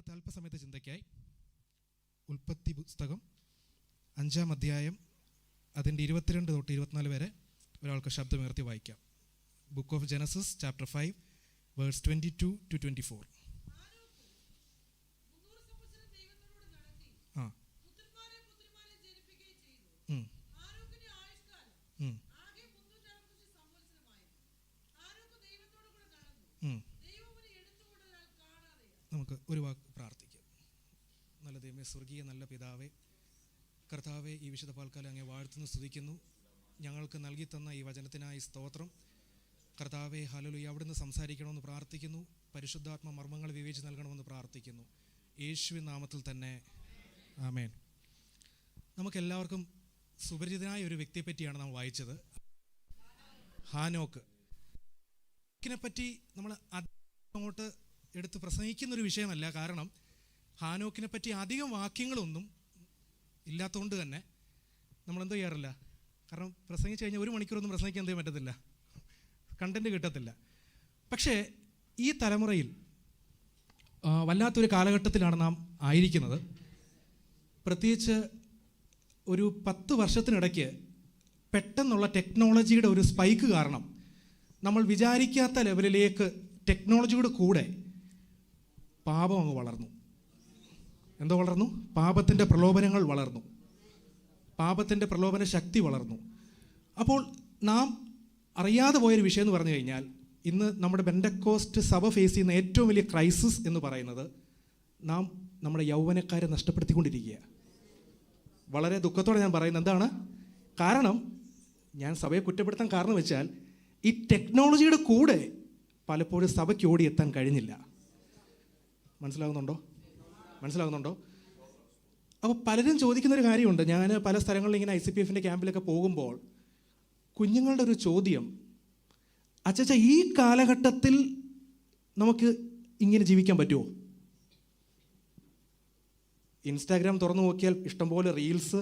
ഇന്നത്തെ അല്പസമയത്തെ ചിന്തയ്ക്കായി ഉൽപ്പത്തി പുസ്തകം 5-ാം അധ്യായം അതിൻ്റെ 22 തൊട്ട് 24 വരെ ഒരാൾക്ക് ശബ്ദമുയർത്തി വായിക്കാം. Book of Genesis chapter 5 verse 22 to 24. നമുക്ക് ഒരു വാക്ക് പ്രാർത്ഥിക്കാം. നല്ല ദൈവമേ, സ്വർഗീയ നല്ല പിതാവേ, കർത്താവെ, ഈ വിശുദ്ധ പാൽക്കാലം അങ്ങേ വാഴ്ത്തുന്നു സ്തുതിക്കുന്നു. ഞങ്ങൾക്ക് നൽകി തന്ന ഈ വചനത്തിനായി സ്തോത്രം. കർത്താവെ, ഹല്ലേലൂയ, അവിടുന്ന് സംസാരിക്കണമെന്ന് പ്രാർത്ഥിക്കുന്നു. പരിശുദ്ധാത്മ മർമ്മങ്ങൾ വിവേചിച്ച് നൽകണമെന്ന് പ്രാർത്ഥിക്കുന്നു. യേശുവിൻ നാമത്തിൽ തന്നെ ആമേൻ. നമുക്കെല്ലാവർക്കും സുപരിചിതനായ ഒരു വ്യക്തിയെ പറ്റിയാണ് നാം വായിച്ചത്, ഹാനോക്ക്. ഹാനോക്കിനെപ്പറ്റി നമ്മൾ അങ്ങോട്ട് എടുത്ത് പ്രസംഗിക്കുന്നൊരു വിഷയമല്ല. കാരണം ഹാനോക്കിനെ പറ്റി അധികം വാക്യങ്ങളൊന്നും ഇല്ലാത്തതുകൊണ്ട് തന്നെ നമ്മളെന്തോ ചെയ്യാറില്ല. കാരണം പ്രസംഗിച്ച് കഴിഞ്ഞാൽ 1 മണിക്കൂറൊന്നും പ്രസംഗിക്കാൻ എന്തോ പറ്റത്തില്ല, കണ്ടൻറ്റ് കിട്ടത്തില്ല. പക്ഷേ ഈ തലമുറയിൽ വല്ലാത്തൊരു കാലഘട്ടത്തിലാണ് നാം ആയിരിക്കുന്നത്. പ്രത്യേകിച്ച് ഒരു 10 വർഷത്തിനിടയ്ക്ക് പെട്ടെന്നുള്ള ടെക്നോളജിയുടെ ഒരു സ്പൈക്ക് കാരണം നമ്മൾ വിചാരിക്കാത്ത ലെവലിലേക്ക് ടെക്നോളജിയുടെ കൂടെ പാപം അങ്ങ് വളർന്നു. എന്തോ വളർന്നു? പാപത്തിൻ്റെ പ്രലോഭനങ്ങൾ വളർന്നു, പാപത്തിൻ്റെ പ്രലോഭന ശക്തി വളർന്നു. അപ്പോൾ നാം അറിയാതെ പോയൊരു വിഷയം എന്ന് പറഞ്ഞു കഴിഞ്ഞാൽ, ഇന്ന് നമ്മുടെ പെന്തക്കോസ്റ്റ് സഭ ഫേസ് ചെയ്യുന്ന ഏറ്റവും വലിയ ക്രൈസിസ് എന്ന് പറയുന്നത് നാം നമ്മുടെ യൗവനക്കാരെ നഷ്ടപ്പെടുത്തിക്കൊണ്ടിരിക്കുക. വളരെ ദുഃഖത്തോടെ ഞാൻ പറയുന്നത് എന്താണ് കാരണം, ഞാൻ സഭയെ കുറ്റപ്പെടുത്താൻ കാരണം വെച്ചാൽ ഈ ടെക്നോളജിയുടെ കൂടെ പലപ്പോഴും സഭയ്ക്ക് ഓടിയെത്താൻ കഴിഞ്ഞില്ല. മനസ്സിലാകുന്നുണ്ടോ? അപ്പോൾ പലരും ചോദിക്കുന്നൊരു കാര്യമുണ്ട്. ഞാൻ പല സ്ഥലങ്ങളിൽ ഇങ്ങനെ ICPF ക്യാമ്പിലൊക്കെ പോകുമ്പോൾ കുഞ്ഞുങ്ങളുടെ ഒരു ചോദ്യം, അച്ചച്ച, ഈ കാലഘട്ടത്തിൽ നമുക്ക് ഇങ്ങനെ ജീവിക്കാൻ പറ്റുമോ? ഇൻസ്റ്റാഗ്രാം തുറന്നു നോക്കിയാൽ ഇഷ്ടംപോലെ റീൽസ്,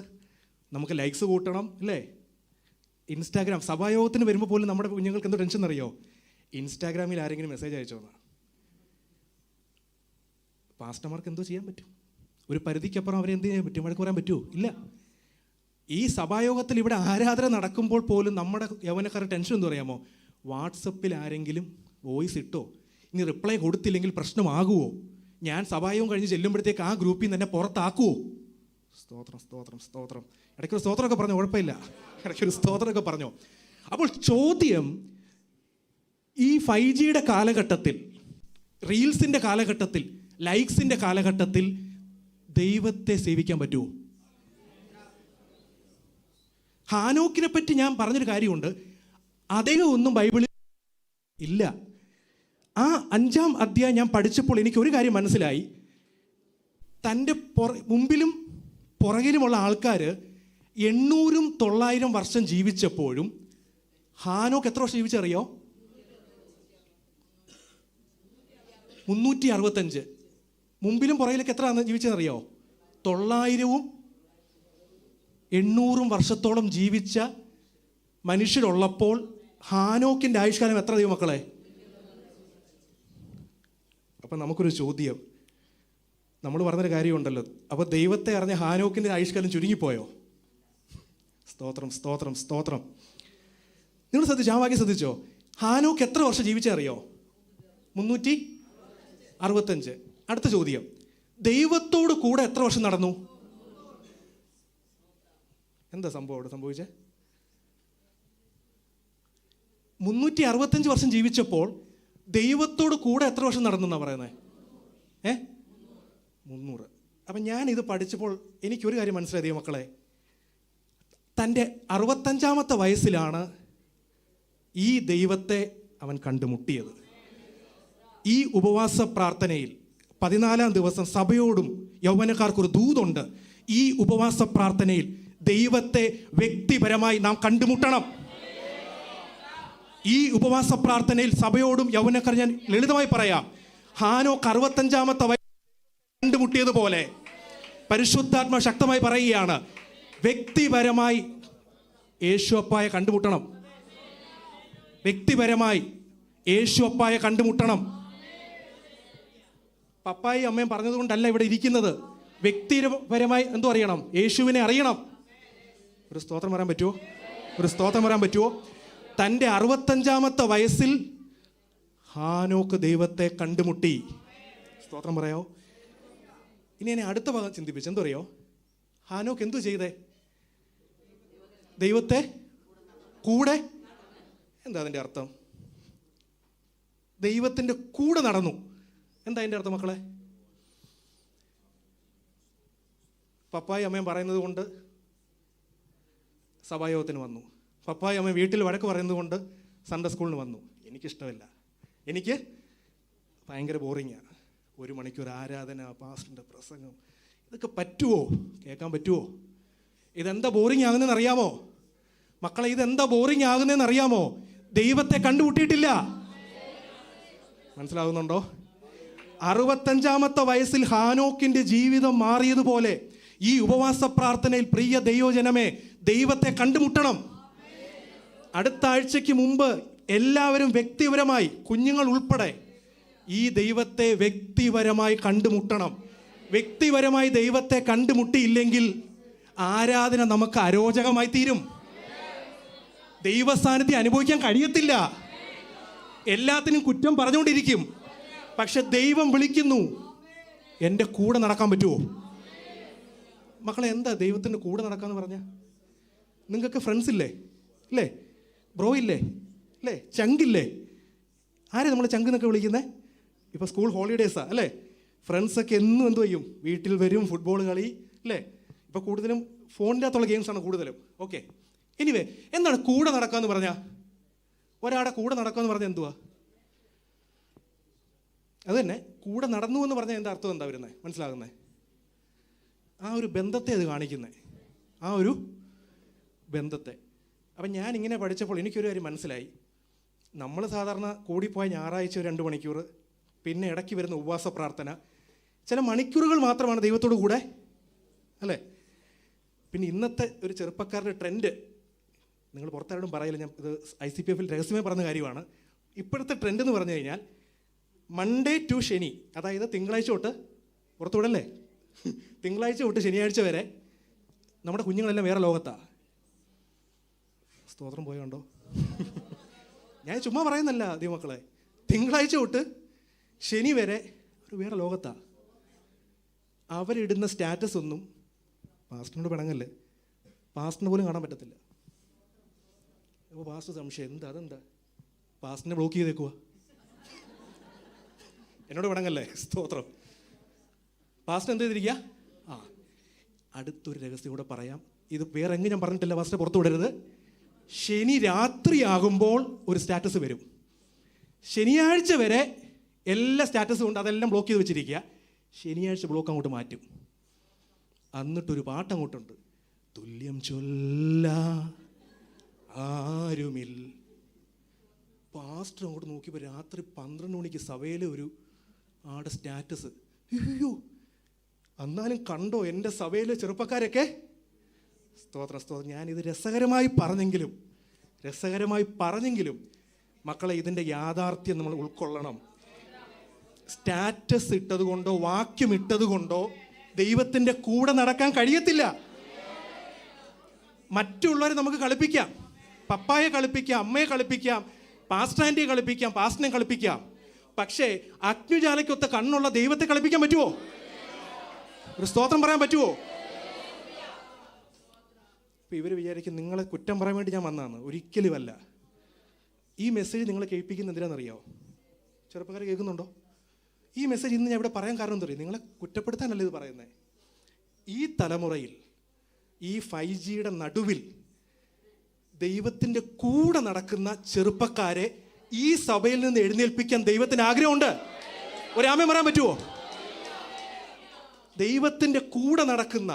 നമുക്ക് ലൈക്സ് കൂട്ടണം അല്ലേ? ഇൻസ്റ്റാഗ്രാം സഭായോഗത്തിന് വരുമ്പോൾ പോലും നമ്മുടെ കുഞ്ഞുങ്ങൾക്ക് എന്തോ ടെൻഷൻ അറിയോ? ഇൻസ്റ്റാഗ്രാമിൽ ആരെങ്കിലും മെസ്സേജ് അയച്ചോന്നാ. പാസ്റ്റർമാർക്ക് എന്തോ ചെയ്യാൻ പറ്റും? ഒരു പരിധിക്കപ്പുറം അവരെ എന്ത് ചെയ്യാൻ പറ്റും? വഴക്ക് പറയാൻ പറ്റുമോ? ഇല്ല. ഈ സഭായോഗത്തിൽ ഇവിടെ ആരാധന നടക്കുമ്പോൾ പോലും നമ്മുടെ യൗവനക്കാരുടെ ടെൻഷൻ എന്ത് പറയാമോ? വാട്സപ്പിൽ ആരെങ്കിലും വോയിസ് ഇട്ടോ, ഇനി റിപ്ലൈ കൊടുത്തില്ലെങ്കിൽ പ്രശ്നമാകുമോ? ഞാൻ സഭായോഗം കഴിഞ്ഞ് ചെല്ലുമ്പോഴത്തേക്ക് ആ ഗ്രൂപ്പിൽ നിന്ന് തന്നെ പുറത്താക്കുമോ? സ്തോത്രം സ്തോത്രം സ്തോത്രം. ഇടയ്ക്കൊരു സ്തോത്രമൊക്കെ പറഞ്ഞോ, കുഴപ്പമില്ല, ഇടയ്ക്കൊരു സ്തോത്രമൊക്കെ പറഞ്ഞോ. അപ്പോൾ ചോദ്യം, ഈ 5Gയുടെ കാലഘട്ടത്തിൽ, റീൽസിൻ്റെ കാലഘട്ടത്തിൽ, ലൈക്സിൻ്റെ കാലഘട്ടത്തിൽ ദൈവത്തെ സേവിക്കാൻ പറ്റുമോ? ഹാനോക്കിനെ പറ്റി ഞാൻ പറഞ്ഞൊരു കാര്യമുണ്ട്, അദ്ദേഹം ഒന്നും ബൈബിളിൽ ഇല്ല. ആ 5-ാം അധ്യായം ഞാൻ പഠിച്ചപ്പോൾ എനിക്കൊരു കാര്യം മനസ്സിലായി. തൻ്റെ മുമ്പിലും പുറകിലുമുള്ള ആൾക്കാർ 800 900 വർഷം ജീവിച്ചപ്പോഴും ഹാനോക്ക് എത്ര വർഷം ജീവിച്ചറിയോ? 365. മുമ്പിലും പുറകിലേക്ക് എത്ര ജീവിച്ചതെന്നറിയോ? 900 800 വർഷത്തോളം ജീവിച്ച മനുഷ്യരുള്ളപ്പോൾ ഹാനോക്കിൻ്റെ ആയുഷ്കാലം എത്ര ദൈവമക്കളെ? അപ്പം നമുക്കൊരു ചോദ്യം, നമ്മൾ പറഞ്ഞൊരു കാര്യമുണ്ടല്ലോ, അപ്പോൾ ദൈവത്തെ അറിഞ്ഞ ഹാനോക്കിൻ്റെ ആയുഷ്കാലം ചുരുങ്ങിപ്പോയോ? സ്തോത്രം സ്തോത്രം സ്തോത്രം. നിങ്ങൾ ശ്രദ്ധിച്ചോ, ആ വാക്യം ശ്രദ്ധിച്ചോ? ഹാനോക്ക് എത്ര വർഷം ജീവിച്ചറിയോ? 365. അടുത്ത ചോദ്യം, ദൈവത്തോട് കൂടെ എത്ര വർഷം നടന്നു? എന്താ സംഭവം അവിടെ സംഭവിച്ചേ? 365 വർഷം ജീവിച്ചപ്പോൾ ദൈവത്തോട് കൂടെ എത്ര വർഷം നടന്നു എന്നാ പറയുന്നത്? 300. അപ്പം ഞാനിത് പഠിച്ചപ്പോൾ എനിക്കൊരു കാര്യം മനസ്സിലായി ദൈവമക്കളെ. തൻ്റെ 65-ാമത്തെ വയസ്സിലാണ് ഈ ദൈവത്തെ അവൻ കണ്ടുമുട്ടിയത്. ഈ ഉപവാസ പ്രാർത്ഥനയിൽ 14-ാം ദിവസം സഭയോടും യൗവനക്കാർക്കൊരു ദൂതുണ്ട്. ഈ ഉപവാസ പ്രാർത്ഥനയിൽ ദൈവത്തെ വ്യക്തിപരമായി നാം കണ്ടുമുട്ടണം. ഈ ഉപവാസ പ്രാർത്ഥനയിൽ സഭയോടും യൗവനക്കാർ, ഞാൻ ലളിതമായി പറയാം, ഹാനോക്ക് 65-ാമത്തെ വയസ്സ് കണ്ടുമുട്ടിയതുപോലെ പരിശുദ്ധാത്മ ശക്തമായി പറയുകയാണ്, വ്യക്തിപരമായി യേശു അപ്പായെ കണ്ടുമുട്ടണം. വ്യക്തിപരമായി യേശു അപ്പായെ കണ്ടുമുട്ടണം. പപ്പായും അമ്മയും പറഞ്ഞതുകൊണ്ടല്ല ഇവിടെ ഇരിക്കുന്നത്. വ്യക്തിപരമായി എന്തോ അറിയണം, യേശുവിനെ അറിയണം. ഒരു സ്തോത്രം പറയാൻ പറ്റുമോ? ഒരു സ്തോത്രം പറയാൻ പറ്റുമോ? തൻ്റെ 65-ാമത്തെ വയസ്സിൽ ഹാനോക്ക് ദൈവത്തെ കണ്ടുമുട്ടി. സ്തോത്രം പറയാമോ? ഇനി എന്നെ അടുത്ത ഭാഗം ചിന്തിപ്പിച്ചു. എന്തോ അറിയോ, ഹാനോക്ക് എന്തു ചെയ്തേ? ദൈവത്തെ കൂടെ, എന്താ അതിൻ്റെ അർത്ഥം? ദൈവത്തിൻ്റെ കൂടെ നടന്നു. എന്താ അതിൻ്റെ അർത്ഥം മക്കളെ? പപ്പായും അമ്മയും പറയുന്നത് കൊണ്ട് സഭായോഗത്തിന് വന്നു. പപ്പായും അമ്മയും വീട്ടിൽ വഴക്ക് പറയുന്നത് കൊണ്ട് സൺഡേ സ്കൂളിന് വന്നു. എനിക്കിഷ്ടമില്ല, എനിക്ക് ഭയങ്കര ബോറിങ്ങാണ്. 1 മണിക്കൂർ ആരാധന, പാസ്റ്ററിൻ്റെ പ്രസംഗം, ഇതൊക്കെ പറ്റുമോ? കേൾക്കാൻ പറ്റുമോ? ഇതെന്താ ബോറിങ് ആകുന്നതെന്ന് അറിയാമോ മക്കളെ? ഇതെന്താ ബോറിങ് ആകുന്നതെന്ന് അറിയാമോ? ദൈവത്തെ കണ്ടുമുട്ടിയിട്ടില്ല. മനസ്സിലാകുന്നുണ്ടോ? 65-ാമത്തെ വയസ്സിൽ ഹാനോക്കിൻ്റെ ജീവിതം മാറിയതുപോലെ ഈ ഉപവാസ പ്രാർത്ഥനയിൽ പ്രിയ ദൈവജനമേ, ദൈവത്തെ കണ്ടുമുട്ടണം. അടുത്ത ആഴ്ചയ്ക്ക് മുമ്പ് എല്ലാവരും വ്യക്തിപരമായി, കുഞ്ഞുങ്ങൾ ഉൾപ്പെടെ, ഈ ദൈവത്തെ വ്യക്തിപരമായി കണ്ടുമുട്ടണം. വ്യക്തിപരമായി ദൈവത്തെ കണ്ടുമുട്ടിയില്ലെങ്കിൽ ആരാധന നമുക്ക് അരോചകമായി തീരും. ദൈവസാന്നിധ്യം അനുഭവിക്കാൻ കഴിയത്തില്ല. എല്ലാത്തിനും കുറ്റം പറഞ്ഞുകൊണ്ടിരിക്കും. പക്ഷെ ദൈവം വിളിക്കുന്നു, എൻ്റെ കൂടെ നടക്കാൻ പറ്റുമോ? മക്കളെ, എന്താ ദൈവത്തിൻ്റെ കൂടെ നടക്കാന്ന് പറഞ്ഞാൽ? നിങ്ങൾക്ക് ഫ്രണ്ട്സ് ഇല്ലേ? ഇല്ലേ? ബ്രോ ഇല്ലേ? അല്ലേ? ചങ്കില്ലേ? ആരെ നമ്മൾ ചങ്ക് എന്നൊക്കെ വിളിക്കുന്നത്? ഇപ്പോൾ സ്കൂൾ ഹോളിഡേയ്സാ അല്ലേ? ഫ്രണ്ട്സൊക്കെ എന്നും എന്തു ചെയ്യും? വീട്ടിൽ വരും, ഫുട്ബോൾ കളി അല്ലേ? ഇപ്പോൾ കൂടുതലും ഫോണിൻ്റെ അകത്തുള്ള ഗെയിംസാണ് കൂടുതലും. ഓക്കെ, എനിവേ, എന്താണ് കൂടെ നടക്കാമെന്ന് പറഞ്ഞാൽ? ഒരാടെ കൂടെ നടക്കാമെന്ന് പറഞ്ഞാൽ എന്തുവാ? അത് തന്നെ, കൂടെ നടന്നു എന്ന് പറഞ്ഞാൽ എന്താ അർത്ഥം? എന്താ വരുന്നത്? മനസ്സിലാകുന്നത്? ആ ഒരു ബന്ധത്തെ അത് കാണിക്കുന്നത്, ആ ഒരു ബന്ധത്തെ. അപ്പം ഞാൻ ഇങ്ങനെ പഠിച്ചപ്പോൾ എനിക്കൊരു കാര്യം മനസ്സിലായി. നമ്മൾ സാധാരണ കൂടിപ്പോയ ഞായറാഴ്ച 2 മണിക്കൂർ, പിന്നെ ഇടയ്ക്ക് വരുന്ന ഉപവാസ പ്രാർത്ഥന, ചില മണിക്കൂറുകൾ മാത്രമാണ് ദൈവത്തോടു കൂടെ അല്ലേ? പിന്നെ ഇന്നത്തെ ഒരു ചെറുപ്പക്കാരുടെ ട്രെൻഡ്, നിങ്ങൾ പുറത്താരോടും പറയില്ല, ഞാൻ ഇത് ICPF രഹസ്യമായി പറഞ്ഞ കാര്യമാണ്. ഇപ്പോഴത്തെ ട്രെൻഡ് എന്ന് പറഞ്ഞു കഴിഞ്ഞാൽ മൺഡേ ടു ശനി, അതായത് തിങ്കളാഴ്ച തൊട്ട് പുറത്തുവിടല്ലേ, തിങ്കളാഴ്ച തൊട്ട് ശനിയാഴ്ച വരെ നമ്മുടെ കുഞ്ഞുങ്ങളെല്ലാം വേറെ ലോകത്താണ്. സ്തോത്രം പോയുണ്ടോ? ഞാൻ ചുമ്മാ പറയുന്നല്ല ദൈവമക്കളെ. തിങ്കളാഴ്ച തൊട്ട് ശനി വരെ ഒരു വേറെ ലോകത്താണ്. അവരിടുന്ന സ്റ്റാറ്റസ് ഒന്നും പാസ്റ്ററിനോട് പിണങ്ങല്ലേ, പാസ്റ്ററിന് പോലും കാണാൻ പറ്റത്തില്ല. അപ്പോൾ പാസ്റ്റർ സംശയം, അതെന്താ പാസ്റ്ററിനെ ബ്ലോക്ക് ചെയ്തേക്കുക? എന്നോട് പിണങ്ങല്ലേ? സ്തോത്രം. പാസ്റ്റർ എന്ത് ചെയ്തിരിക്കുക? അടുത്തൊരു രഹസ്യം കൂടെ പറയാം. ഇത് വേറെ എങ്ങും ഞാൻ പറഞ്ഞിട്ടില്ല, പാസ്റ്റർ പുറത്തു വിടരുത്. ശനി രാത്രിയാകുമ്പോൾ ഒരു സ്റ്റാറ്റസ് വരും. ശനിയാഴ്ച വരെ എല്ലാ സ്റ്റാറ്റസും ഉണ്ട്, അതെല്ലാം ബ്ലോക്ക് ചെയ്ത് വെച്ചിരിക്കുക. ശനിയാഴ്ച ബ്ലോക്ക് അങ്ങോട്ട് മാറ്റും. എന്നിട്ടൊരു പാട്ട് അങ്ങോട്ടുണ്ട്, തുല്യം ചൊല്ല ആരുമില്ല. പാസ്റ്റർ അങ്ങോട്ട് നോക്കിയപ്പോൾ രാത്രി 12 മണിക്ക് സഭയിലെ ഒരു ആടെ സ്റ്റാറ്റസ്. അയ്യോ, എന്നാലും കണ്ടോ എൻ്റെ സഭയിലെ ചെറുപ്പക്കാരൊക്കെ? സ്തോത്രം, സ്തോത്രം. ഞാനിത് രസകരമായി പറഞ്ഞെങ്കിലും മക്കളെ, ഇതിൻ്റെ യാഥാർത്ഥ്യം നമ്മൾ ഉൾക്കൊള്ളണം. സ്റ്റാറ്റസ് ഇട്ടത് കൊണ്ടോ വാക്യം ഇട്ടത് കൊണ്ടോ ദൈവത്തിൻ്റെ കൂടെ നടക്കാൻ കഴിയത്തില്ല. മറ്റുള്ളവരെ നമുക്ക് കളിപ്പിക്കാം, പപ്പായെ കളിപ്പിക്കാം, അമ്മയെ കളിപ്പിക്കാം, പാസ്റ്റർ ആൻറ്റിയെ കളിപ്പിക്കാം, പാസ്റ്ററിനെ കളിപ്പിക്കാം. പക്ഷേ അഗ്നിജാലയ്ക്കൊത്ത കണ്ണുള്ള ദൈവത്തെ കളിപ്പിക്കാൻ പറ്റുമോ? ഒരു സ്തോത്രം പറയാൻ പറ്റുമോ? ഇപ്പം ഇവർ വിചാരിക്കും നിങ്ങളെ കുറ്റം പറയാൻ വേണ്ടി ഞാൻ വന്നതാണ്. ഒരിക്കലുമല്ല. ഈ മെസ്സേജ് നിങ്ങളെ കേൾപ്പിക്കുന്ന എന്തിനാണെന്നറിയാമോ? ചെറുപ്പക്കാർ കേൾക്കുന്നുണ്ടോ? ഈ മെസ്സേജ് ഇന്ന് ഞാൻ ഇവിടെ പറയാൻ കാരണം എന്താ പറയുക? നിങ്ങളെ കുറ്റപ്പെടുത്താനല്ല ഇത് പറയുന്നത്. ഈ തലമുറയിൽ, ഈ 5Gയുടെ നടുവിൽ ദൈവത്തിൻ്റെ കൂടെ നടക്കുന്ന ചെറുപ്പക്കാരെ ഈ സഭയിൽ നിന്ന് എഴുന്നേൽപ്പിക്കാൻ ദൈവത്തിന് ആഗ്രഹമുണ്ട്. ഒരാമേ പറയാൻ പറ്റുമോ? ദൈവത്തിൻ്റെ കൂടെ നടക്കുന്ന,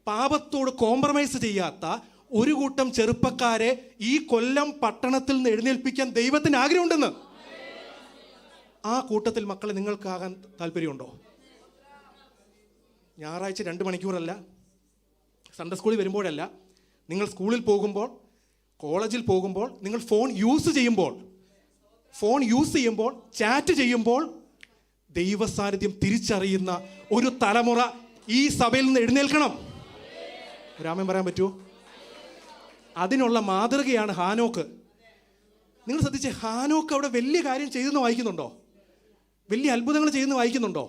പാപത്തോട് കോംപ്രമൈസ് ചെയ്യാത്ത ഒരു കൂട്ടം ചെറുപ്പക്കാരെ ഈ കൊല്ലം പട്ടണത്തിൽ നിന്ന് എഴുന്നേൽപ്പിക്കാൻ ദൈവത്തിന് ആഗ്രഹമുണ്ടെന്ന്. ആ കൂട്ടത്തിൽ മക്കളെ നിങ്ങൾക്കാകാൻ താല്പര്യമുണ്ടോ? ഞായറാഴ്ച 2 മണിക്കൂറല്ല, സൺഡേ സ്കൂളിൽ വരുമ്പോഴല്ല, നിങ്ങൾ സ്കൂളിൽ പോകുമ്പോൾ, കോളേജിൽ പോകുമ്പോൾ, നിങ്ങൾ ഫോൺ യൂസ് ചെയ്യുമ്പോൾ, ചാറ്റ് ചെയ്യുമ്പോൾ ദൈവസാന്നിധ്യം തിരിച്ചറിയുന്ന ഒരു തലമുറ ഈ സഭയിൽ നിന്ന് എഴുന്നേൽക്കണം. രാമൻ പറയാൻ പറ്റുമോ? അതിനുള്ള മാതൃകയാണ് ഹാനോക്ക്. നിങ്ങൾ ശ്രദ്ധിച്ചേ, ഹാനോക്ക് അവിടെ വലിയ കാര്യം ചെയ്തെന്ന് വായിക്കുന്നുണ്ടോ? വലിയ അത്ഭുതങ്ങൾ ചെയ്യുന്ന വായിക്കുന്നുണ്ടോ?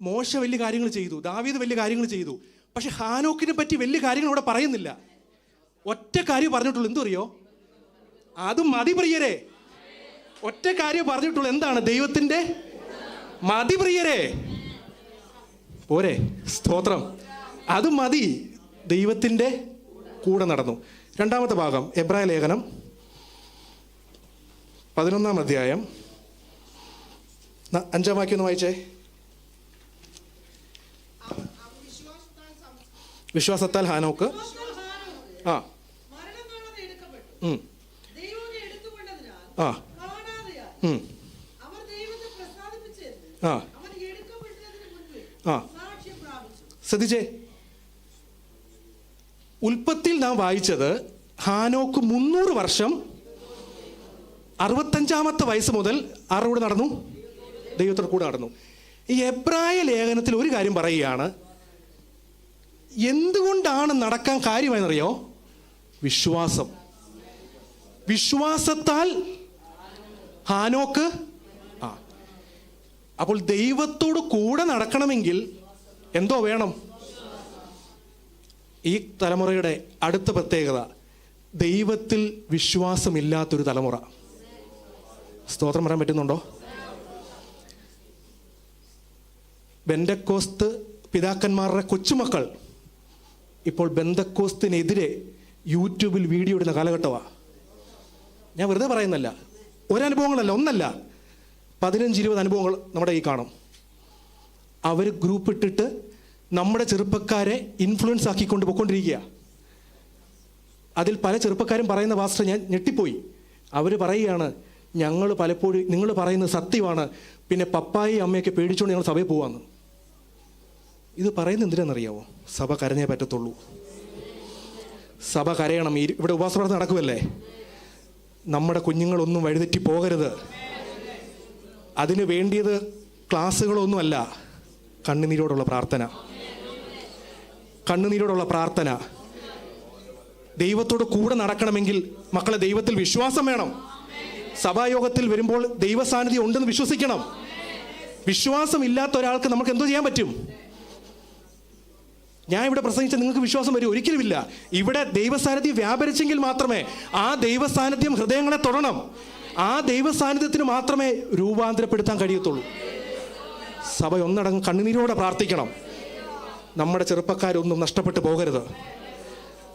മോശ വലിയ കാര്യങ്ങൾ ചെയ്തു, ദാവീദ് വലിയ കാര്യങ്ങൾ ചെയ്തു. പക്ഷെ ഹാനോക്കിനെ പറ്റി വലിയ കാര്യങ്ങൾ അവിടെ പറയുന്നില്ല. ഒറ്റ കാര്യം പറഞ്ഞിട്ടുള്ളൂ. എന്തറിയോ? അത് മതി പ്രിയരെ. ഒറ്റ കാര്യം പറഞ്ഞിട്ടുള്ളൂ. എന്താണ്? ദൈവത്തിൻ്റെ മതി പ്രിയരെ. പോരെ? സ്തോത്രം. അത് മതി. ദൈവത്തിൻ്റെ കൂടെ നടന്നു. രണ്ടാമത്തെ ഭാഗം എബ്രായ ലേഖനം 11-ാം അധ്യായം 5-ാം വാക്യം ഒന്ന് വായിച്ചേ. വിശ്വാസത്താൽ ഹാനോക്ക് ആ ആ ആ ശ്രദ്ധിച്ചേ, ഉൽപ്പത്തിയിൽ നാം വായിച്ചത് ഹാനോക്ക് 300 വർഷം 65-ാമത്തെ വയസ്സ് മുതൽ ആരുടെ കൂടെ നടന്നു? ദൈവത്തോട് കൂടെ നടന്നു. ഈ എബ്രായ ലേഖനത്തിൽ ഒരു കാര്യം പറയുകയാണ്. എന്തുകൊണ്ടാണ് നടക്കാൻ കാര്യമായെന്നറിയോ? വിശ്വാസം. വിശ്വാസത്താൽ ഹാനോക്ക് അപ്പോൾ ദൈവത്തോട് കൂടെ നടക്കണമെങ്കിൽ എന്തോ വേണം? ഈ തലമുറയുടെ അടുത്ത പ്രത്യേകത, ദൈവത്തിൽ വിശ്വാസമില്ലാത്തൊരു തലമുറ. സ്തോത്രം പറയാൻ പറ്റുന്നുണ്ടോ? ബെന്തക്കോസ്ത് പിതാക്കന്മാരുടെ കൊച്ചുമക്കൾ ഇപ്പോൾ ബെന്തക്കോസ്തിനെതിരെ യൂട്യൂബിൽ വീഡിയോ ഇടുന്ന കാലഘട്ടമാണ്. ഞാൻ വെറുതെ പറയുന്നല്ല, ഒരനുഭവങ്ങളല്ല, ഒന്നല്ല, 15-20 അനുഭവങ്ങൾ നമ്മുടെ ഈ കാണും. അവർ ഗ്രൂപ്പ് ഇട്ടിട്ട് നമ്മുടെ ചെറുപ്പക്കാരെ ഇൻഫ്ലുവൻസ് ആക്കിക്കൊണ്ട് പോയിക്കൊണ്ടിരിക്കുക. അതിൽ പല ചെറുപ്പക്കാരും പറയുന്ന പാസ്റ്റർ ഞാൻ ഞെട്ടിപ്പോയി. അവർ പറയുകയാണ്, ഞങ്ങൾ പലപ്പോഴും നിങ്ങൾ പറയുന്നത് സത്യമാണ്, പിന്നെ പപ്പായി അമ്മയൊക്കെ പേടിച്ചുകൊണ്ട് ഞങ്ങൾ സഭയിൽ പോവാന്ന്. ഇത് പറയുന്നത് എന്തിനാണെന്നറിയാമോ? സഭ കരഞ്ഞേ പറ്റത്തുള്ളൂ. സഭ കരയണം. ഇവിടെ ഉപവാസപ്രാർത്ഥന നടക്കുമല്ലേ? നമ്മുടെ കുഞ്ഞുങ്ങളൊന്നും വഴിതെറ്റി പോകരുത്. അതിന് വേണ്ടിയത് ക്ലാസ്സുകളൊന്നുമല്ല, കണ്ണുനീരോടുള്ള പ്രാർത്ഥന. കണ്ണുനീരോടുള്ള പ്രാർത്ഥന. ദൈവത്തോട് കൂടെ നടക്കണമെങ്കിൽ മക്കളെ ദൈവത്തിൽ വിശ്വാസം വേണം. സഭായോഗത്തിൽ വരുമ്പോൾ ദൈവസാന്നിധ്യം ഉണ്ടെന്ന് വിശ്വസിക്കണം. വിശ്വാസം ഇല്ലാത്ത ഒരാൾക്ക് നമുക്ക് എന്തോ ചെയ്യാൻ പറ്റും? ഞാൻ ഇവിടെ പ്രസംഗിച്ച നിങ്ങൾക്ക് വിശ്വാസം വരും? ഒരിക്കലുമില്ല. ഇവിടെ ദൈവസാന്നിധ്യം വ്യാപരിച്ചെങ്കിൽ മാത്രമേ, ആ ദൈവസാന്നിധ്യം ഹൃദയങ്ങളെ തൊടണം. ആ ദൈവസാന്നിധ്യത്തിന് മാത്രമേ രൂപാന്തരപ്പെടുത്താൻ കഴിയത്തുള്ളൂ. സഭ ഒന്നടങ്കം കണ്ണുനീരോടെ പ്രാർത്ഥിക്കണം. നമ്മുടെ ചെറുപ്പക്കാരൊന്നും നഷ്ടപ്പെട്ടു പോകരുത്.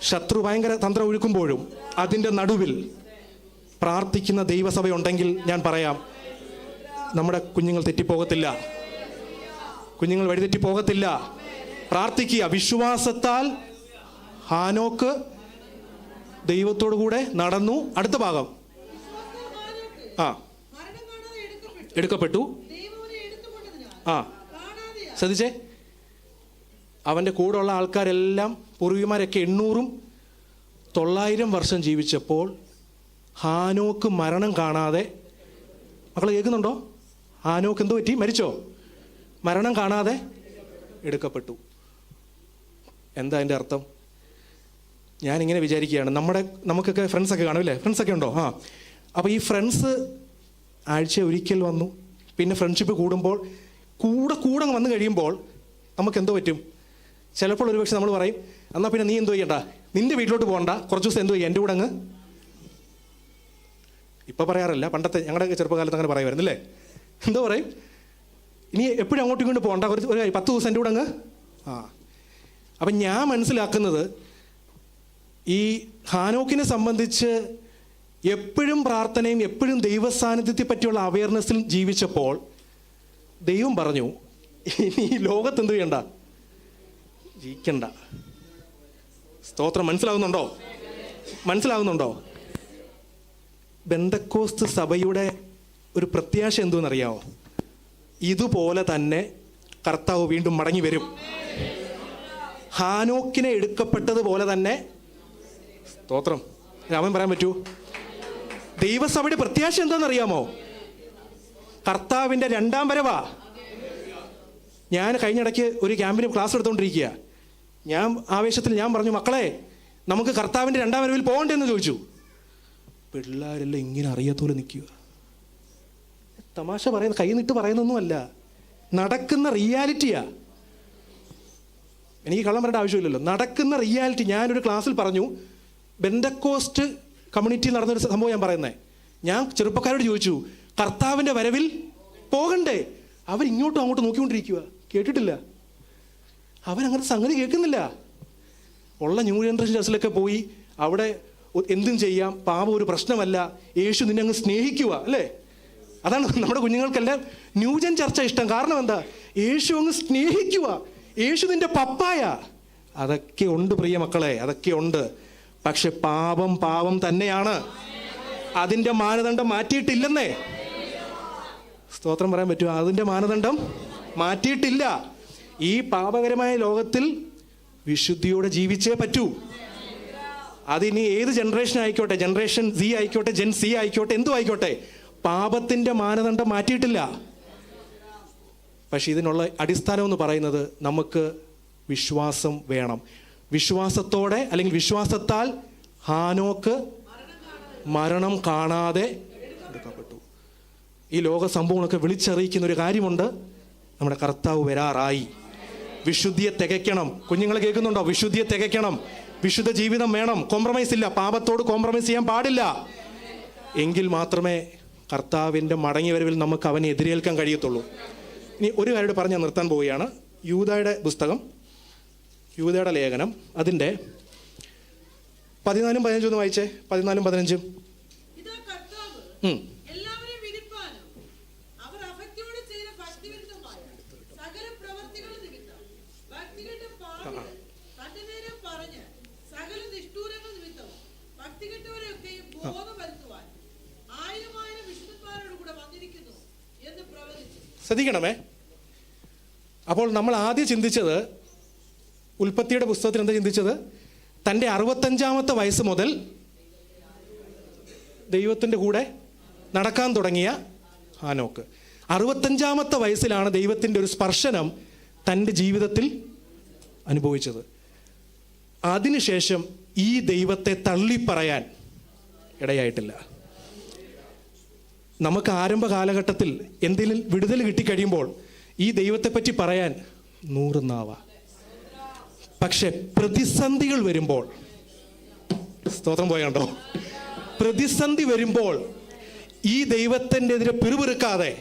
ശത്രു ഭയങ്കര തന്ത്രം ഒഴുക്കുമ്പോഴും അതിൻ്റെ നടുവിൽ പ്രാർത്ഥിക്കുന്ന ദൈവസഭയുണ്ടെങ്കിൽ ഞാൻ പറയാം, നമ്മുടെ കുഞ്ഞുങ്ങൾ തെറ്റിപ്പോകത്തില്ല. കുഞ്ഞുങ്ങൾ വഴിതെറ്റി പോകത്തില്ല. പ്രാർത്ഥിക്കുക. വിശ്വാസത്താൽ ഹാനോക്ക് ദൈവത്തോടു കൂടെ നടന്നു. അടുത്ത ഭാഗം എടുക്കപ്പെട്ടു. ശ്രദ്ധിച്ചേ, അവൻ്റെ കൂടെയുള്ള ആൾക്കാരെല്ലാം പൂർവികന്മാരൊക്കെ 800-900 വർഷം ജീവിച്ചപ്പോൾ ഹാനോക്ക് മരണം കാണാതെ, മക്കൾ കേൾക്കുന്നുണ്ടോ? ഹാനോക്ക് എന്തോ പറ്റി? മരിച്ചോ? മരണം കാണാതെ എടുക്കപ്പെട്ടു. എന്താ അതിൻ്റെ അർത്ഥം? ഞാനിങ്ങനെ വിചാരിക്കുകയാണ്, നമുക്കൊക്കെ ഫ്രണ്ട്സൊക്കെ കാണുമല്ലേ? ഫ്രണ്ട്സൊക്കെ ഉണ്ടോ? അപ്പോൾ ഈ ഫ്രണ്ട്സ് ആഴ്ച ഒരിക്കൽ വന്നു, പിന്നെ ഫ്രണ്ട്ഷിപ്പ് കൂടുമ്പോൾ കൂടെ വന്നു കഴിയുമ്പോൾ നമുക്ക് എന്തോ പറ്റും? ചിലപ്പോൾ ഒരുപക്ഷെ നമ്മൾ പറയും, എന്നാൽ പിന്നെ നീ എന്തോ ചെയ്യണ്ട, നിൻ്റെ വീട്ടിലോട്ട് പോകണ്ട, കുറച്ച് ദിവസം എന്തോ ചെയ്യും, എൻ്റെ കൂടെ അങ്ങ്. ഇപ്പോൾ പറയാറില്ല, പണ്ടത്തെ ഞങ്ങളുടെ ചെറുപ്പകാലത്ത് അങ്ങനെ പറയുമായിരുന്നല്ലേ? എന്തോ പറയും, ഇനി എപ്പോഴും അങ്ങോട്ടും ഇങ്ങോട്ട് പോകണ്ട, ഒരു 10 ദിവസം എൻ്റെ കൂടെ അങ്ങ്. അപ്പം ഞാൻ മനസ്സിലാക്കുന്നത്, ഈ ഹാനോക്കിനെ സംബന്ധിച്ച് എപ്പോഴും പ്രാർത്ഥനയും എപ്പോഴും ദൈവസാന്നിധ്യത്തെ പറ്റിയുള്ള അവയർനെസ്സിൽ ജീവിച്ചപ്പോൾ ദൈവം പറഞ്ഞു, ഇനി ഈ ലോകത്ത് എന്ത് ചെയ്യണ്ട, ജീവിക്കണ്ട. സ്തോത്രം. മനസ്സിലാകുന്നുണ്ടോ? ബെന്തക്കോസ്ത് സഭയുടെ ഒരു പ്രത്യാശ എന്തെന്നറിയാമോ? ഇതുപോലെ തന്നെ കർത്താവ് വീണ്ടും മടങ്ങി വരും. ഹാനോക്കിനെ എടുക്കപ്പെട്ടതുപോലെ തന്നെ. സ്തോത്രം. രാമൻ പറയാൻ പറ്റൂ? ദൈവസഭയുടെ പ്രത്യാശ എന്താണെന്നറിയാമോ? കർത്താവിൻ്റെ 2ാം വരവാ. ഞാൻ കഴിഞ്ഞിടയ്ക്ക് ഒരു ക്യാമ്പിന് ക്ലാസ് എടുത്തുകൊണ്ടിരിക്കുക. ഞാൻ ആവേശത്തിൽ ഞാൻ പറഞ്ഞു, മക്കളെ നമുക്ക് കർത്താവിൻ്റെ രണ്ടാം വരവിൽ പോകണ്ടെന്ന് ചോദിച്ചു. പിള്ളേരെല്ലാം ഇങ്ങനെ അറിയാത്തോലെ നിൽക്കുക. തമാശ പറയുന്ന കൈ നിട്ട് പറയുന്നൊന്നുമല്ല, നടക്കുന്ന റിയാലിറ്റിയാ. എനിക്ക് കള്ളം പറയേണ്ട ആവശ്യമില്ലല്ലോ, നടക്കുന്ന റിയാലിറ്റി. ഞാനൊരു ക്ലാസ്സിൽ പറഞ്ഞു, ബെന്തക്കോസ്റ്റ് കമ്മ്യൂണിറ്റിയിൽ നടന്നൊരു സംഭവം ഞാൻ പറയുന്നത്. ഞാൻ ചെറുപ്പക്കാരോട് ചോദിച്ചു, കർത്താവിൻ്റെ വരവിൽ പോകണ്ടേ? അവരിങ്ങോട്ടും അങ്ങോട്ടും നോക്കിക്കൊണ്ടിരിക്കുക, കേട്ടിട്ടില്ല. അവരങ്ങനത്തെ സംഗതി കേൾക്കുന്നില്ല. ഉള്ള ന്യൂ ജനറേഷൻ ചർച്ചിലൊക്കെ പോയി അവിടെ എന്തും ചെയ്യാം, പാപം ഒരു പ്രശ്നമല്ല, യേശു നിന്നെ അങ്ങ് സ്നേഹിക്കുക, അല്ലേ? അതാണ് നമ്മുടെ കുഞ്ഞുങ്ങൾക്കെല്ലാം ന്യൂജൻ ചർച്ച ഇഷ്ടം. കാരണം എന്താ? യേശു അങ്ങ് സ്നേഹിക്കുക, യേശു നിന്റെ പപ്പായ. അതൊക്കെ ഉണ്ട് പ്രിയ മക്കളെ, അതൊക്കെ ഉണ്ട്. പക്ഷെ പാപം പാപം തന്നെയാണ്. അതിൻ്റെ മാനദണ്ഡം മാറ്റിയിട്ടില്ലെന്നേ. സ്തോത്രം പറയാൻ പറ്റുമോ? അതിൻ്റെ മാനദണ്ഡം മാറ്റിയിട്ടില്ല. ഈ പാപകരമായ ലോകത്തിൽ വിശുദ്ധിയോടെ ജീവിച്ചേ പറ്റൂ. അതിനി ഏത് ജനറേഷൻ ആയിക്കോട്ടെ, ജനറേഷൻ സി ആയിക്കോട്ടെ, ജെൻ സി ആയിക്കോട്ടെ, എന്തും ആയിക്കോട്ടെ, പാപത്തിൻ്റെ മാനദണ്ഡം മാറ്റിയിട്ടില്ല. പക്ഷെ ഇതിനുള്ള അടിസ്ഥാനം എന്ന് പറയുന്നത് നമുക്ക് വിശ്വാസം വേണം. വിശ്വാസത്തോടെ അല്ലെങ്കിൽ വിശ്വാസത്താൽ ഹാനോക്ക് മരണം കാണാതെ എടുക്കപ്പെട്ടു. ഈ ലോക സംഭവങ്ങളൊക്കെ വിളിച്ചറിയിക്കുന്ന ഒരു കാര്യമുണ്ട്, നമ്മുടെ കർത്താവ് വരാറായി. വിശുദ്ധിയെ തികയ്ക്കണം. കുഞ്ഞുങ്ങളെ കേൾക്കുന്നുണ്ടോ? വിശുദ്ധിയെ തികയ്ക്കണം. വിശുദ്ധ ജീവിതം വേണം. കോംപ്രമൈസ് ഇല്ല, പാപത്തോട് കോംപ്രമൈസ് ചെയ്യാൻ പാടില്ല. എങ്കിൽ മാത്രമേ കർത്താവിൻ്റെ മടങ്ങി വരവിൽ നമുക്ക് അവനെ എതിരേൽക്കാൻ കഴിയത്തുള്ളൂ. ഇനി ഒരു കാര്യം പറഞ്ഞ് ഞാൻ നിർത്താൻ പോവുകയാണ്. യൂദായുടെ പുസ്തകം, യൂദായുടെ ലേഖനം, അതിൻ്റെ 14-15 ഒന്ന് വായിച്ചേ. 14-15. ശ്രദ്ധിക്കണമേ. അപ്പോൾ നമ്മൾ ആദ്യം ചിന്തിച്ചത്, ഉൽപ്പത്തിയുടെ പുസ്തകത്തിൽ എന്താ ചിന്തിച്ചത്? തൻ്റെ 65-ാമത്തെ വയസ്സ് മുതൽ ദൈവത്തിൻ്റെ കൂടെ നടക്കാൻ തുടങ്ങിയ ഹാനോക്ക് 65-ാമത്തെ വയസ്സിലാണ് ദൈവത്തിൻ്റെ ഒരു സ്പർശനം തൻ്റെ ജീവിതത്തിൽ അനുഭവിച്ചത്. അതിനുശേഷം ഈ ദൈവത്തെ തള്ളിപ്പറയാൻ ഇടയായിട്ടില്ല. നമുക്ക് ആരംഭ കാലഘട്ടത്തിൽ എന്തെങ്കിലും വിടുതൽ കിട്ടിക്കഴിയുമ്പോൾ ഈ ദൈവത്തെപ്പറ്റി പറയാൻ 100 നാവാ. പക്ഷെ പ്രതിസന്ധികൾ വരുമ്പോൾ, സ്തോത്രം പോയണ്ടോ, പ്രതിസന്ധി വരുമ്പോൾ ഈ ദൈവത്തിൻ്റെ എതിരെ പിറുപിറുക്കാതെ,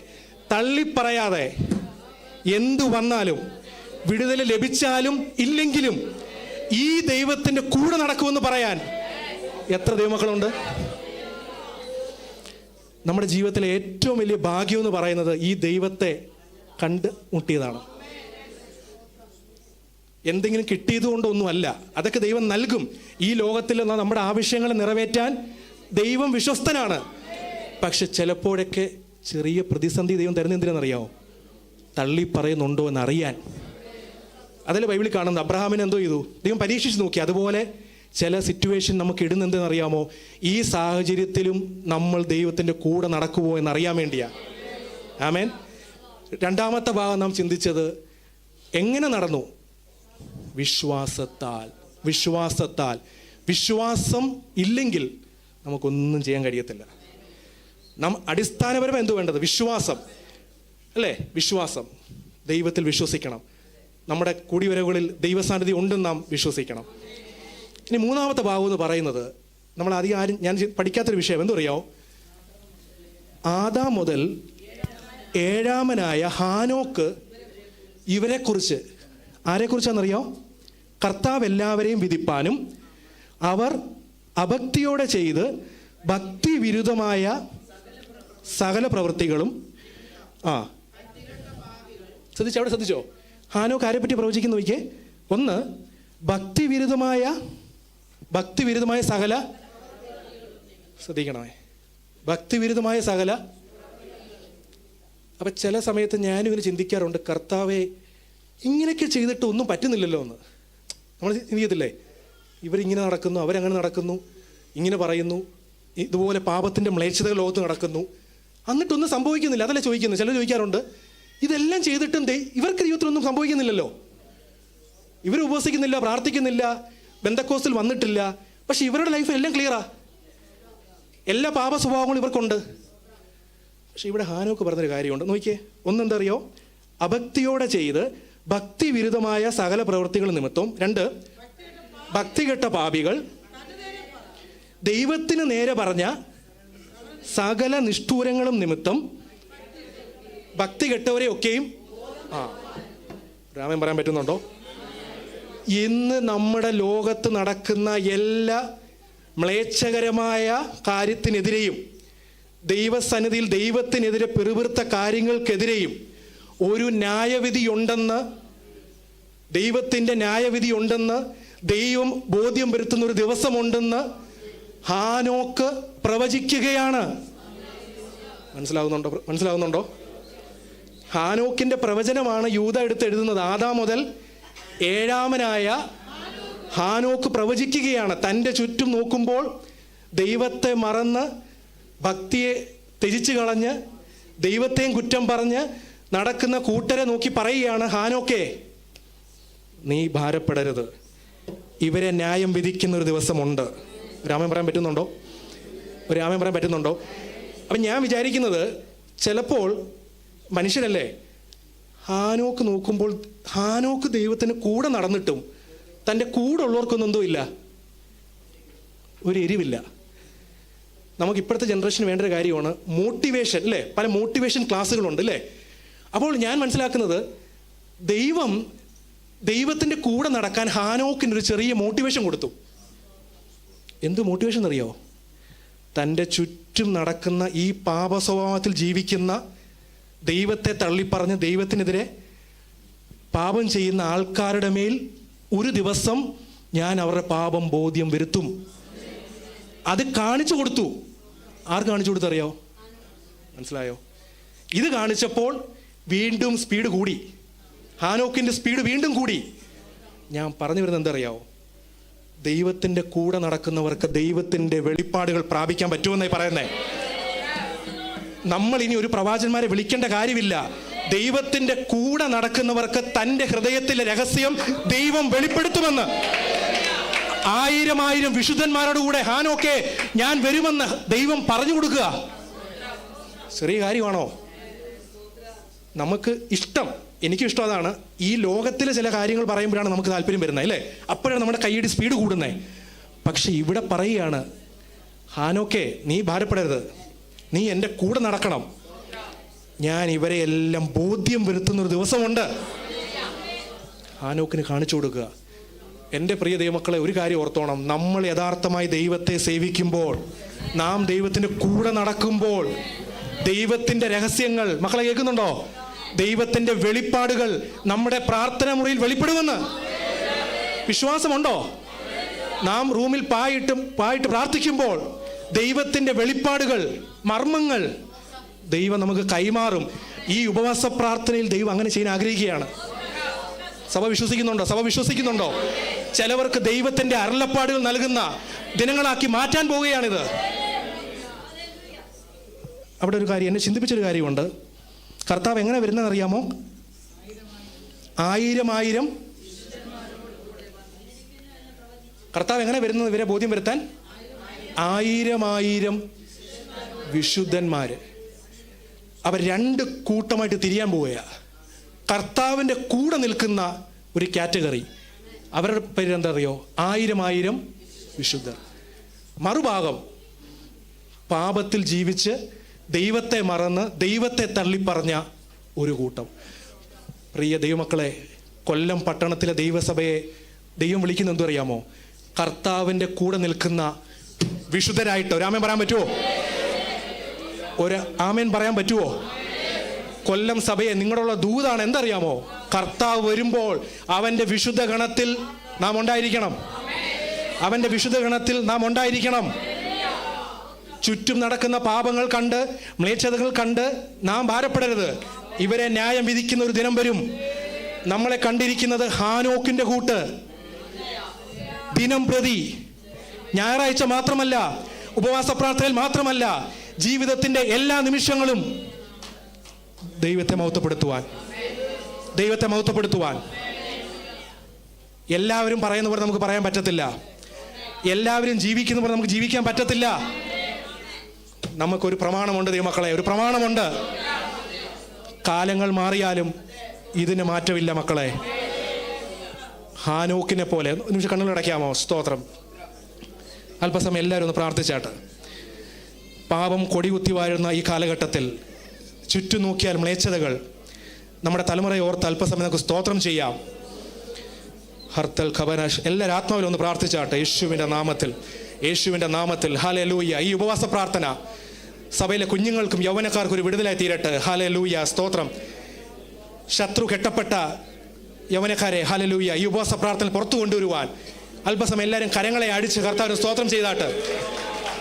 തള്ളിപ്പറയാതെ, എന്തു വന്നാലും, വിടുതൽ ലഭിച്ചാലും ഇല്ലെങ്കിലും ഈ ദൈവത്തിൻ്റെ കൂടെ നടക്കുമെന്ന് പറയാൻ എത്ര ദൈവമക്കളുണ്ട്? നമ്മുടെ ജീവിതത്തിലെ ഏറ്റവും വലിയ ഭാഗ്യം എന്ന് പറയുന്നത് ഈ ദൈവത്തെ കണ്ട് മുട്ടിയതാണ്. എന്തെങ്കിലും കിട്ടിയത് കൊണ്ടൊന്നുമല്ല, അതൊക്കെ ദൈവം നൽകും. ഈ ലോകത്തിൽ നമ്മുടെ ആവശ്യങ്ങൾ നിറവേറ്റാൻ ദൈവം വിശ്വസ്തനാണ്. പക്ഷെ ചിലപ്പോഴൊക്കെ ചെറിയ പ്രതിസന്ധി ദൈവം തരുന്ന എന്തിനാണെന്നറിയാമോ? തള്ളി പറയുന്നുണ്ടോ എന്നറിയാൻ. അതല്ലേ ബൈബിളിൽ കാണുന്നത്. അബ്രഹാമിനെ എന്തോ ചെയ്തു? ദൈവം പരീക്ഷിച്ച് നോക്കി. അതുപോലെ ചില സിറ്റുവേഷൻ നമുക്ക് ഇടുന്നെന്തെന്നറിയാമോ? ഈ സാഹചര്യത്തിലും നമ്മൾ ദൈവത്തിൻ്റെ കൂടെ നടക്കുമോ എന്നറിയാൻ വേണ്ടിയാ. ആമേൻ. രണ്ടാമത്തെ ഭാഗം നാം ചിന്തിച്ചത് എങ്ങനെ നടന്നു? വിശ്വാസത്താൽ. വിശ്വാസത്താൽ. വിശ്വാസം ഇല്ലെങ്കിൽ നമുക്കൊന്നും ചെയ്യാൻ കഴിയത്തില്ല. അടിസ്ഥാനപരമായി എന്തു വേണ്ടത്? വിശ്വാസം, അല്ലേ? വിശ്വാസം. ദൈവത്തിൽ വിശ്വസിക്കണം. നമ്മുടെ കൂടിവരവുകളിൽ ദൈവസാന്നിധ്യം ഉണ്ടെന്ന് നാം വിശ്വസിക്കണം. ഇനി മൂന്നാമത്തെ ഭാഗം എന്ന് പറയുന്നത്, നമ്മൾ അധികം ആരും ഞാൻ പഠിക്കാത്തൊരു വിഷയം എന്തറിയാമോ? ആദാം മുതൽ 7-ാമനായ ഹാനോക്ക്, ഇവരെക്കുറിച്ച്, ആരെക്കുറിച്ചാണെന്നറിയോ? കർത്താവ് എല്ലാവരെയും വിധിപ്പാനും അവർ അഭക്തിയോടെ ചെയ്ത് ഭക്തി വിരുദ്ധമായ സകല പ്രവൃത്തികളും ശ്രദ്ധിച്ചോ? അവിടെ ശ്രദ്ധിച്ചോ? ഹാനോക്ക് ആരെ പറ്റി പ്രവചിക്കുന്നു നോക്കിയേ. ഒന്ന്, ഭക്തിവിരുദ്ധമായ സകല, ശ്രദ്ധിക്കണമേ, ഭക്തിവിരുദ്ധമായ സകല. അപ്പം ചില സമയത്ത് ഞാനും ഇങ്ങനെ ചിന്തിക്കാറുണ്ട്, കർത്താവെ ഇങ്ങനെയൊക്കെ ചെയ്തിട്ട് ഒന്നും പറ്റുന്നില്ലല്ലോ എന്ന്. നമ്മൾ ചിന്തിക്കത്തില്ലേ? ഇവരിങ്ങനെ നടക്കുന്നു, അവരങ്ങനെ നടക്കുന്നു, ഇങ്ങനെ പറയുന്നു, ഇതുപോലെ പാപത്തിൻ്റെ മ്ലേച്ഛതകൾ ലോകത്ത് നടക്കുന്നു, എന്നിട്ടൊന്നും സംഭവിക്കുന്നില്ല. അതല്ലേ ചോദിക്കുന്നത്. ചിലർ ചോദിക്കാറുണ്ട്, ഇതെല്ലാം ചെയ്തിട്ടും ഇവർക്ക് ജീവിതത്തിലൊന്നും സംഭവിക്കുന്നില്ലല്ലോ. ഇവർ ഉപവസിക്കുന്നില്ല, പ്രാർത്ഥിക്കുന്നില്ല, ബെന്തക്കോസ്തിൽ വന്നിട്ടില്ല, പക്ഷെ ഇവരുടെ ലൈഫ് എല്ലാം ക്ലിയറാ, എല്ലാ പാപ സ്വഭാവങ്ങളും ഇവർക്കുണ്ട്. പക്ഷെ ഇവിടെ ഹാനോക്ക് പറഞ്ഞൊരു കാര്യമുണ്ട്, നോക്കിയേ. ഒന്നെന്താ അറിയോ? അഭക്തിയോടെ ചെയ്ത് ഭക്തി വിരുദ്ധമായ സകല പ്രവൃത്തികൾ നിമിത്തം. 2, ഭക്തികെട്ട പാപികൾ ദൈവത്തിന് നേരെ പറഞ്ഞ സകല നിഷ്ഠൂരങ്ങളും നിമിത്തം ഭക്തി കെട്ടവരെ ഒക്കെയും രാമൻ പറയാൻ പറ്റുന്നുണ്ടോ? ഇന്ന് നമ്മുടെ ലോകത്ത് നടക്കുന്ന എല്ലാ മ്ലേച്ഛകരമായ കാര്യത്തിനെതിരെയും ദൈവസന്നിധിയിൽ ദൈവത്തിനെതിരെ പിറുപിറുത്ത കാര്യങ്ങൾക്കെതിരെയും ഒരു ന്യായവിധി ഉണ്ടെന്ന്, ദൈവത്തിൻ്റെ ന്യായവിധി ഉണ്ടെന്ന് ദൈവം ബോധ്യം വരുത്തുന്ന ഒരു ദിവസമുണ്ടെന്ന് ഹാനോക്ക് പ്രവചിക്കുകയാണ്. മനസ്സിലാവുന്നുണ്ടോ? ഹാനോക്കിന്റെ പ്രവചനമാണ് യൂദ എടുത്ത് എഴുതുന്നത്. ആദാം മുതൽ 7-ാമനായ ഹാനോക്ക് പ്രവചിക്കുകയാണ്. തൻ്റെ ചുറ്റും നോക്കുമ്പോൾ ദൈവത്തെ മറന്ന് ഭക്തിയെ ത്യജിച്ചു കളഞ്ഞ് ദൈവത്തെയും കുറ്റം പറഞ്ഞ് നടക്കുന്ന കൂട്ടരെ നോക്കി പറയുകയാണ്, ഹാനോക്കേ, നീ ഭാരപ്പെടരുത്, ഇവരെ ന്യായം വിധിക്കുന്ന ഒരു ദിവസമുണ്ട്. രാമൻ പറയാൻ പറ്റുന്നുണ്ടോ? അപ്പം ഞാൻ വിചാരിക്കുന്നത്, ചിലപ്പോൾ മനുഷ്യരല്ലേ, ഹാനോക്ക് നോക്കുമ്പോൾ ഹാനോക്ക് ദൈവത്തിന് കൂടെ നടന്നിട്ടും തൻ്റെ കൂടെ ഉള്ളവർക്കൊന്നും എന്തോ ഇല്ല, ഒരു എരിവില്ല. നമുക്ക് ഇപ്പോഴത്തെ ജനറേഷന് വേണ്ട ഒരു കാര്യമാണ് മോട്ടിവേഷൻ, അല്ലേ? പല മോട്ടിവേഷൻ ക്ലാസ്സുകളുണ്ട്, അല്ലേ? അപ്പോൾ ഞാൻ മനസ്സിലാക്കുന്നത്, ദൈവത്തിൻ്റെ കൂടെ നടക്കാൻ ഹാനോക്കിന് ഒരു ചെറിയ മോട്ടിവേഷൻ കൊടുത്തു. എന്ത് മോട്ടിവേഷൻ അറിയോ? തൻ്റെ ചുറ്റും നടക്കുന്ന ഈ പാപ സ്വഭാവത്തിൽ ജീവിക്കുന്ന, ദൈവത്തെ തള്ളിപ്പറഞ്ഞ് ദൈവത്തിനെതിരെ പാപം ചെയ്യുന്ന ആൾക്കാരുടെ മേൽ ഒരു ദിവസം ഞാൻ അവരുടെ പാപം ബോധ്യം വരുത്തും. അത് കാണിച്ചു കൊടുത്തു. ആർക്ക് കാണിച്ചു കൊടുത്തറിയോ? മനസ്സിലായോ? ഇത് കാണിച്ചപ്പോൾ വീണ്ടും സ്പീഡ് കൂടി, ഹാനോക്കിൻ്റെ സ്പീഡ് വീണ്ടും കൂടി. ഞാൻ പറഞ്ഞു വരുന്നത് എന്തറിയാവോ? ദൈവത്തിൻ്റെ കൂടെ നടക്കുന്നവർക്ക് ദൈവത്തിൻ്റെ വെളിപ്പാടുകൾ പ്രാപിക്കാൻ പറ്റുമെന്നായി പറയുന്നേ. നമ്മൾ ഇനി ഒരു പ്രവാചകന്മാരെ വിളിക്കേണ്ട കാര്യമില്ല. ദൈവത്തിൻ്റെ കൂടെ നടക്കുന്നവർക്ക് തൻ്റെ ഹൃദയത്തിലെ രഹസ്യം ദൈവം വെളിപ്പെടുത്തുമെന്ന്. 1000 വിശുദ്ധന്മാരോട് കൂടെ ഹാനോക്കെ ഞാൻ വരുമെന്ന് ദൈവം പറഞ്ഞു കൊടുക്കുക. ചെറിയ കാര്യമാണോ? നമുക്ക് ഇഷ്ടം, എനിക്കും ഇഷ്ടം അതാണ്. ഈ ലോകത്തിലെ ചില കാര്യങ്ങൾ പറയുമ്പോഴാണ് നമുക്ക് താല്പര്യം വരുന്നത്, അല്ലേ? അപ്പോഴാണ് നമ്മുടെ കൈയടി സ്പീഡ് കൂടുന്നത്. പക്ഷെ ഇവിടെ പറയുകയാണ്, ഹാനോക്കെ, നീ ഭാരപ്പെടരുത്, നീ എൻ്റെ കൂടെ നടക്കണം, ഞാൻ ഇവരെ എല്ലാം ബോധ്യം വരുത്തുന്നൊരു ദിവസമുണ്ട്. ഹാനോക്കിന് കാണിച്ചു കൊടുക്കുക. എൻ്റെ പ്രിയ ദൈവമക്കളെ, ഒരു കാര്യം ഓർത്തോണം, നമ്മൾ യഥാർത്ഥമായി ദൈവത്തെ സേവിക്കുമ്പോൾ, നാം ദൈവത്തിൻ്റെ കൂടെ നടക്കുമ്പോൾ, ദൈവത്തിൻ്റെ രഹസ്യങ്ങൾ, മക്കളെ കേൾക്കുന്നുണ്ടോ? ദൈവത്തിൻ്റെ വെളിപ്പാടുകൾ നമ്മുടെ പ്രാർത്ഥന മുറിയിൽ വെളിപ്പെടുമെന്ന് വിശ്വാസമുണ്ടോ? നാം റൂമിൽ പായിട്ട് പ്രാർത്ഥിക്കുമ്പോൾ ദൈവത്തിൻ്റെ വെളിപ്പാടുകൾ, മർമ്മങ്ങൾ ദൈവം നമുക്ക് കൈമാറും. ഈ ഉപവാസ പ്രാർത്ഥനയിൽ ദൈവം അങ്ങനെ ചെയ്യാൻ ആഗ്രഹിക്കുകയാണ്. സഭ വിശ്വസിക്കുന്നുണ്ടോ? ചിലവർക്ക് ദൈവത്തിൻ്റെ അരുളപ്പാടുകൾ നൽകുന്ന ദിനങ്ങളാക്കി മാറ്റാൻ പോവുകയാണിത്. അവിടെ ഒരു കാര്യം എന്നെ ചിന്തിപ്പിച്ചൊരു കാര്യമുണ്ട്. കർത്താവ് എങ്ങനെ വരുന്നതെന്ന് അറിയാമോ? 1000 കർത്താവ് എങ്ങനെ വരുന്നത് ഇവരെ ബോധ്യം വരുത്താൻ? 1000 വിശുദ്ധന്മാര് അവർ 2 കൂട്ടമായിട്ട് തിരിയാൻ പോവുകയാണ്. കർത്താവിൻ്റെ കൂടെ നിൽക്കുന്ന ഒരു കാറ്റഗറി, അവരുടെ പേര് എന്താ അറിയോ? 1000 വിശുദ്ധർ. മറുഭാഗം പാപത്തിൽ ജീവിച്ച് ദൈവത്തെ മറന്ന് ദൈവത്തെ തള്ളിപ്പറഞ്ഞ ഒരു കൂട്ടം. പ്രിയ ദൈവമക്കളെ, കൊല്ലം പട്ടണത്തിലെ ദൈവസഭയെ ദൈവം വിളിക്കുന്ന എന്തു അറിയാമോ? കർത്താവിൻ്റെ കൂടെ നിൽക്കുന്ന വിശുദ്ധരായിട്ട്. ഒരു ആമേൻ പറയാൻ പറ്റുമോ? കൊല്ലം സഭയെ നിങ്ങളുള്ള ദൂതാണ് എന്തറിയാമോ? കർത്താവ് വരുമ്പോൾ അവൻ്റെ വിശുദ്ധ ഗണത്തിൽ നാം ഉണ്ടായിരിക്കണം. ചുറ്റും നടക്കുന്ന പാപങ്ങൾ കണ്ട്, മ്ലേച്ഛതകൾ കണ്ട് നാം ഭാരപ്പെടരുത്. ഇവരെ ന്യായം വിധിക്കുന്ന ഒരു ദിനം വരും. നമ്മളെ കണ്ടിരിക്കുന്നത് ഹാനോക്കിന്റെ കൂട്ട് ദിനം പ്രതി, ഞായറാഴ്ച മാത്രമല്ല, ഉപവാസ പ്രാർത്ഥനയിൽ മാത്രമല്ല, ജീവിതത്തിന്റെ എല്ലാ നിമിഷങ്ങളും ദൈവത്തെ മഹത്വപ്പെടുത്തുവാൻ, ദൈവത്തെ മഹത്വപ്പെടുത്തുവാൻ. എല്ലാവരും പറയുന്ന പോലെ നമുക്ക് പറയാൻ പറ്റത്തില്ല. എല്ലാവരും ജീവിക്കുന്ന പോലെ നമുക്ക് ജീവിക്കാൻ പറ്റത്തില്ല. നമുക്കൊരു പ്രമാണമുണ്ട് ദൈവമക്കളെ, ഒരു പ്രമാണമുണ്ട്. കാലങ്ങൾ മാറിയാലും ഇതിന് മാറ്റമില്ല മക്കളെ. ഹാനോക്കിനെ പോലെ നിമിഷം കണ്ണുകളടയ്ക്കാമോ? സ്തോത്രം. അല്പസമയം എല്ലാവരും ഒന്ന് പ്രാർത്ഥിച്ചാട്ട്. പാപം കൊടികുത്തി വാഴുന്ന ഈ കാലഘട്ടത്തിൽ ചുറ്റും നോക്കിയാൽ മ്ലേച്ഛതകൾ. നമ്മുടെ തലമുറയെ ഓർത്ത് അല്പസമയം നമുക്ക് സ്തോത്രം ചെയ്യാം. ഹർത്തൽ ഖബനാഷ് എല്ലാവരും ആത്മാവിൽ ഒന്ന് പ്രാർത്ഥിച്ചാട്ടെ. യേശുവിൻ്റെ നാമത്തിൽ, യേശുവിൻ്റെ നാമത്തിൽ. ഹല്ലേലൂയ. ഈ ഉപവാസ പ്രാർത്ഥന സഭയിലെ കുഞ്ഞുങ്ങൾക്കും യൗവനക്കാർക്കും ഒരു വിടുതലായി തീരട്ടെ. ഹല്ലേലൂയ. സ്തോത്രം. ശത്രു കെട്ടപ്പെട്ട യൗവനക്കാരെ ഹല്ലേലൂയ ഈ ഉപവാസ പ്രാർത്ഥന പുറത്തു കൊണ്ടുവരുവാൻ അല്പസമയം എല്ലാവരും കരങ്ങളെ അടിച്ച് കർത്താവിന് സ്തോത്രം ചെയ്താട്ട്.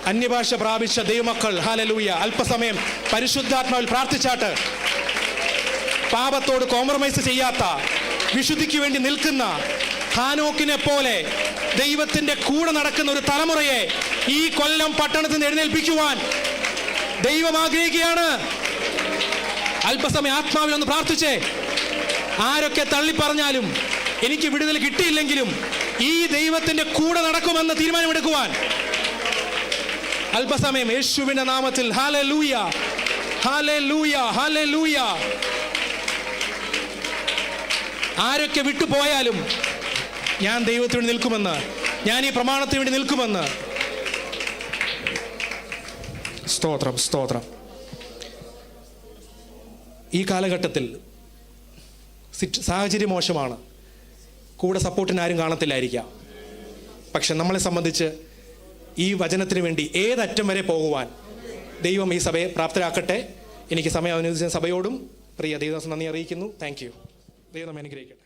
അന്യഭാഷ പ്രാപിച്ച ദൈവമക്കൾ ഹല്ലേലൂയ അല്പസമയം പരിശുദ്ധാത്മാവിൽ പ്രാർത്ഥിച്ചാട്ട്. പാപത്തോട് കോംപ്രമൈസ് ചെയ്യാത്ത, വിശുദ്ധിക്ക് വേണ്ടി നിൽക്കുന്ന ഹാനോക്കിനെ പോലെ ദൈവത്തിന്റെ കൂടെ നടക്കുന്ന ഒരു തലമുറയെ ഈ കൊല്ലം പട്ടണത്തിൽ നിന്ന് എഴുന്നേൽപ്പിക്കുവാൻ ദൈവം ആഗ്രഹിക്കുകയാണ്. അല്പസമയം ആത്മാവിൽ ഒന്ന് പ്രാർത്ഥിച്ചേ. ആരൊക്കെ തള്ളിപ്പറഞ്ഞാലും, എനിക്ക് വിടുതൽ കിട്ടിയില്ലെങ്കിലും ഈ ദൈവത്തിന്റെ കൂടെ നടക്കുമെന്ന് തീരുമാനമെടുക്കുവാൻ അല്പസമയം യേശുവിന്റെ നാമത്തിൽ. Hallelujah, hallelujah, hallelujah. ആരൊക്കെ വിട്ടുപോയാലും ഞാൻ ദൈവത്തിന് വേണ്ടി നിൽക്കുമെന്ന്, ഞാൻ ഈ പ്രമാണത്തിന് വേണ്ടി നിൽക്കുമെന്ന്. സ്തോത്രം, സ്തോത്രം. ഈ കാലഘട്ടത്തിൽ സാഹചര്യം മോശമാണ്, കൂടെ സപ്പോർട്ടിന് ആരും കാണത്തില്ലായിരിക്കാം. പക്ഷെ നമ്മളെ സംബന്ധിച്ച് ഈ വചനത്തിന് വേണ്ടി ഏതറ്റം വരെ പോകുവാൻ ദൈവം ഈ സഭയെ പ്രാപ്തരാക്കട്ടെ. എനിക്ക് സമയം അനുവദിച്ച സഭയോടും പ്രിയ ദൈവദാസൻ നന്ദി അറിയിക്കുന്നു. Thank you. ദൈവം നമ്മെ അനുഗ്രഹിക്കട്ടെ.